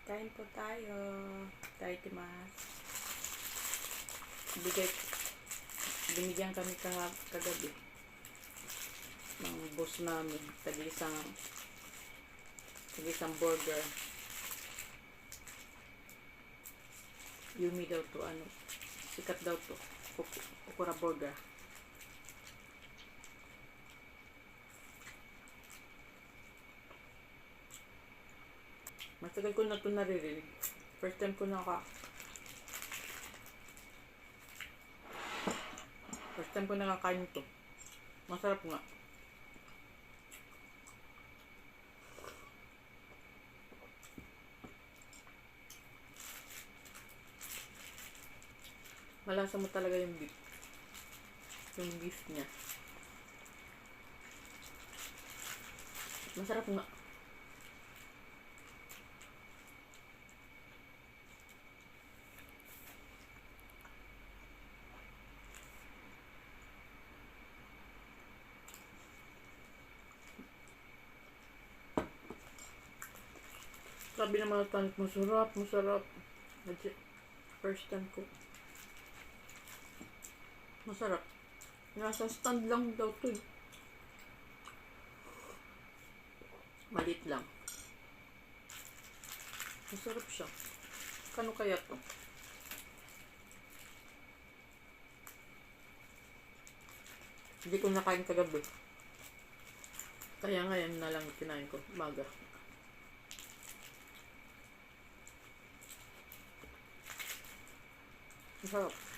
Kain po tayo. Tayo timas. Binigyan kami kagabi ng boss namin. Tag-isang burger. Yumi daw to, sikat daw to. Okura burger. Matagal ko na ito naririnig. First time ko nakakain ito. Masarap nga. Malasa mo talaga yung beef. Yung beef niya. Masarap nga. Sabi ng mga tanong, masarap. First time ko. Masarap. Nasa stand lang daw to. Malit lang. Masarap siya. Kano kaya to? Hindi ko nakain kagabi. Kaya ngayon na lang kinain ko. Umaga. Masarap.